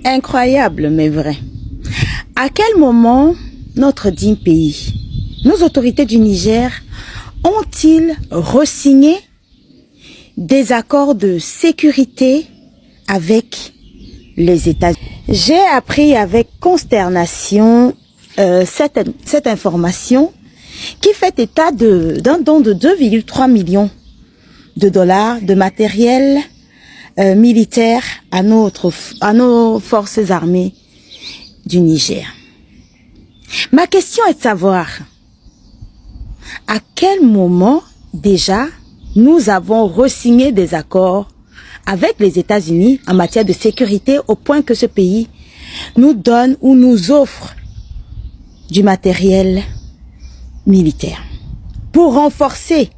Incroyable, mais vrai. À quel moment notre digne pays, nos autorités du Niger, ont-ils re-signé des accords de sécurité avec les États-Unis? J'ai appris avec consternation cette information qui fait état d'un don de 2,3 millions de dollars de matériel militaire à nos forces armées du Niger. Ma question est de savoir à quel moment déjà nous avons re-signé des accords avec les États-Unis en matière de sécurité au point que ce pays nous donne ou nous offre du matériel militaire pour renforcer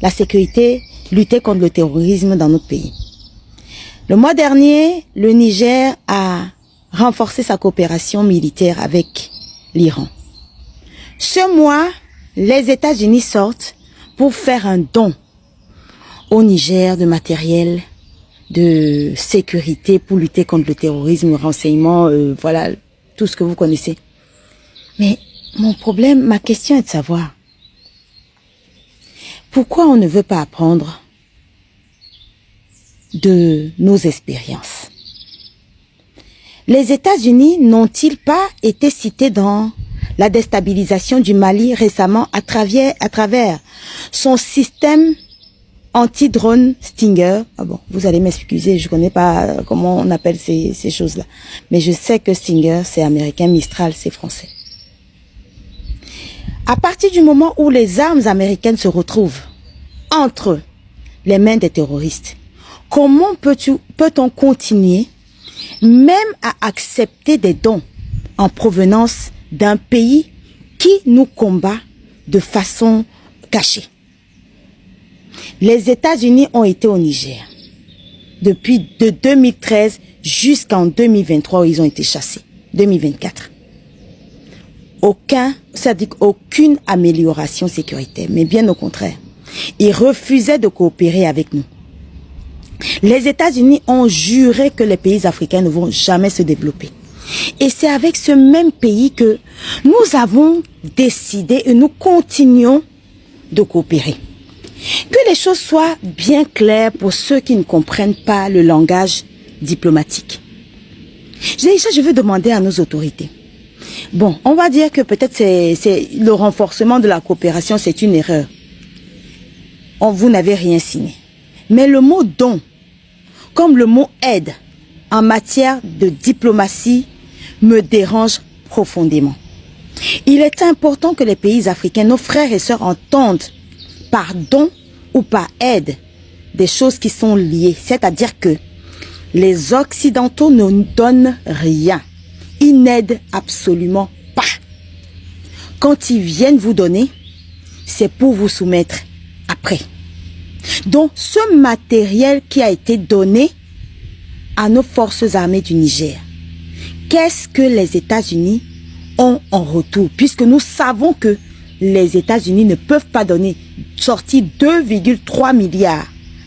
la sécurité, lutter contre le terrorisme dans notre pays. Le mois dernier, le Niger a renforcé sa coopération militaire avec l'Iran. Ce mois, les États-Unis sortent pour faire un don au Niger de matériel de sécurité pour lutter contre le terrorisme, renseignement, voilà, tout ce que vous connaissez. Mais mon problème, ma question est de savoir pourquoi on ne veut pas apprendre de nos expériences. Les États-Unis n'ont-ils pas été cités dans la déstabilisation du Mali récemment à travers son système anti-drone Stinger? Ah bon, vous allez m'excuser, je connais pas comment on appelle ces choses-là. Mais je sais que Stinger, c'est américain, Mistral, c'est français. À partir du moment où les armes américaines se retrouvent entre les mains des terroristes, comment peut-on continuer même à accepter des dons en provenance d'un pays qui nous combat de façon cachée? Les États-Unis ont été au Niger depuis de 2013 jusqu'en 2023 où ils ont été chassés, 2024. Aucune amélioration sécuritaire, mais bien au contraire. Ils refusaient de coopérer avec nous. Les États-Unis ont juré que les pays africains ne vont jamais se développer. Et c'est avec ce même pays que nous avons décidé et nous continuons de coopérer. Que les choses soient bien claires pour ceux qui ne comprennent pas le langage diplomatique. Déjà, je veux demander à nos autorités. Bon, on va dire que peut-être c'est le renforcement de la coopération, c'est une erreur. Vous n'avez rien signé. Mais le mot don, comme le mot aide, en matière de diplomatie, me dérange profondément. Il est important que les pays africains, nos frères et sœurs, entendent par don ou par aide des choses qui sont liées. C'est-à-dire que les Occidentaux ne nous donnent rien. Ils n'aident absolument pas. Quand ils viennent vous donner, c'est pour vous soumettre après. Donc, ce matériel qui a été donné à nos forces armées du Niger, qu'est-ce que les États-Unis ont en retour? Puisque nous savons que les États-Unis ne peuvent pas sortir 2,3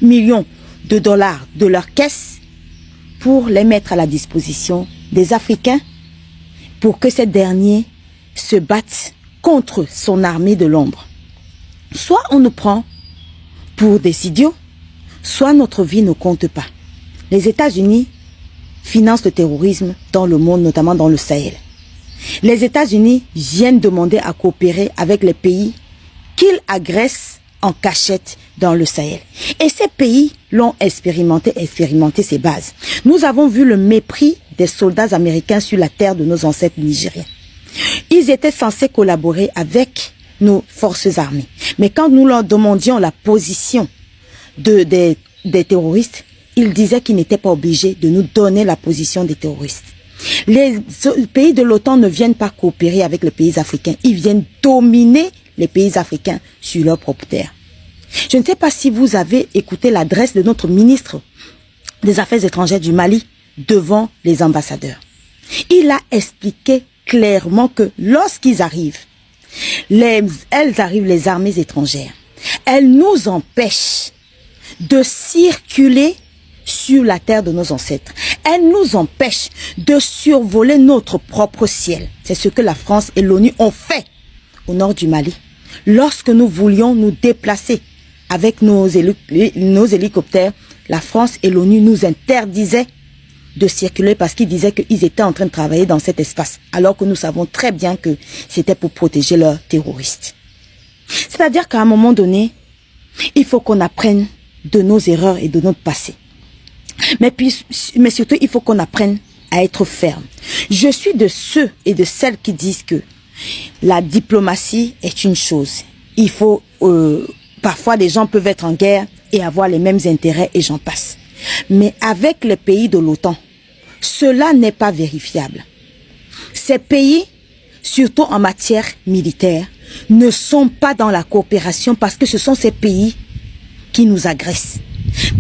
millions de dollars de leur caisse pour les mettre à la disposition des Africains pour que ces derniers se battent contre son armée de l'ombre. Soit on nous prend pour des idiots, soit notre vie ne compte pas. Les États-Unis financent le terrorisme dans le monde, notamment dans le Sahel. Les États-Unis viennent demander à coopérer avec les pays qu'ils agressent en cachette dans le Sahel. Et ces pays l'ont expérimenté ces bases. Nous avons vu le mépris des soldats américains sur la terre de nos ancêtres nigériens. Ils étaient censés collaborer avec nos forces armées. Mais quand nous leur demandions la position des terroristes, ils disaient qu'ils n'étaient pas obligés de nous donner la position des terroristes. Les pays de l'OTAN ne viennent pas coopérer avec les pays africains. Ils viennent dominer les pays africains sur leur propre terre. Je ne sais pas si vous avez écouté l'adresse de notre ministre des Affaires étrangères du Mali devant les ambassadeurs. Il a expliqué clairement que lorsqu'ils arrivent, les armées étrangères, elles nous empêchent de circuler sur la terre de nos ancêtres. Elle nous empêche de survoler notre propre ciel. C'est ce que la France et l'ONU ont fait au nord du Mali. Lorsque nous voulions nous déplacer avec nos hélicoptères, la France et l'ONU nous interdisaient de circuler parce qu'ils disaient qu'ils étaient en train de travailler dans cet espace, alors que nous savons très bien que c'était pour protéger leurs terroristes. C'est-à-dire qu'à un moment donné, il faut qu'on apprenne de nos erreurs et de notre passé. Mais surtout, il faut qu'on apprenne à être ferme. Je suis de ceux et de celles qui disent que la diplomatie est une chose. Il faut... parfois, des gens peuvent être en guerre et avoir les mêmes intérêts et j'en passe. Mais avec les pays de l'OTAN, cela n'est pas vérifiable. Ces pays, surtout en matière militaire, ne sont pas dans la coopération parce que ce sont ces pays qui nous agressent.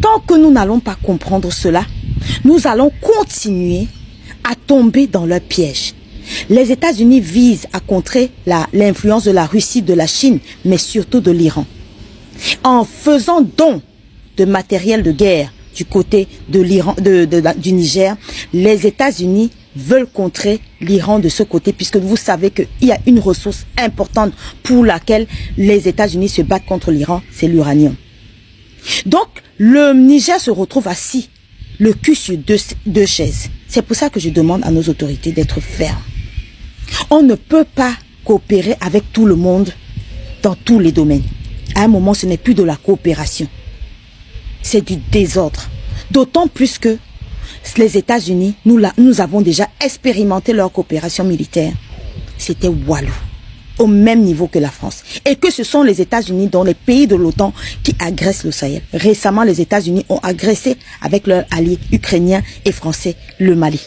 Tant que nous n'allons pas comprendre cela, nous allons continuer à tomber dans leur piège. Les États-Unis visent à contrer l'influence de la Russie, de la Chine, mais surtout de l'Iran. En faisant don de matériel de guerre du côté de l'Iran, du Niger, les États-Unis veulent contrer l'Iran de ce côté, puisque vous savez qu'il y a une ressource importante pour laquelle les États-Unis se battent contre l'Iran, c'est l'uranium. Donc, le Niger se retrouve assis, le cul sur deux chaises. C'est pour ça que je demande à nos autorités d'être fermes. On ne peut pas coopérer avec tout le monde dans tous les domaines. À un moment, ce n'est plus de la coopération. C'est du désordre. D'autant plus que les États-Unis, nous avons déjà expérimenté leur coopération militaire. C'était Walou, au même niveau que la France. Et que ce sont les États-Unis, dont les pays de l'OTAN, qui agressent le Sahel. Récemment, les États-Unis ont agressé avec leurs alliés ukrainiens et français le Mali.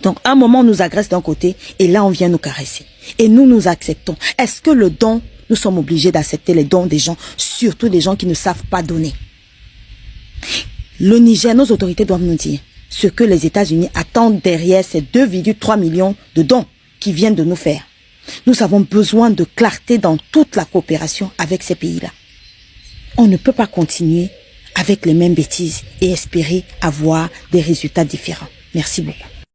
Donc, à un moment, on nous agresse d'un côté et là, on vient nous caresser. Et nous acceptons. Est-ce que le don, nous sommes obligés d'accepter les dons des gens, surtout des gens qui ne savent pas donner? Le Niger, nos autorités doivent nous dire ce que les États-Unis attendent derrière ces 2,3 millions de dons qui viennent de nous faire. Nous avons besoin de clarté dans toute la coopération avec ces pays-là. On ne peut pas continuer avec les mêmes bêtises et espérer avoir des résultats différents. Merci beaucoup.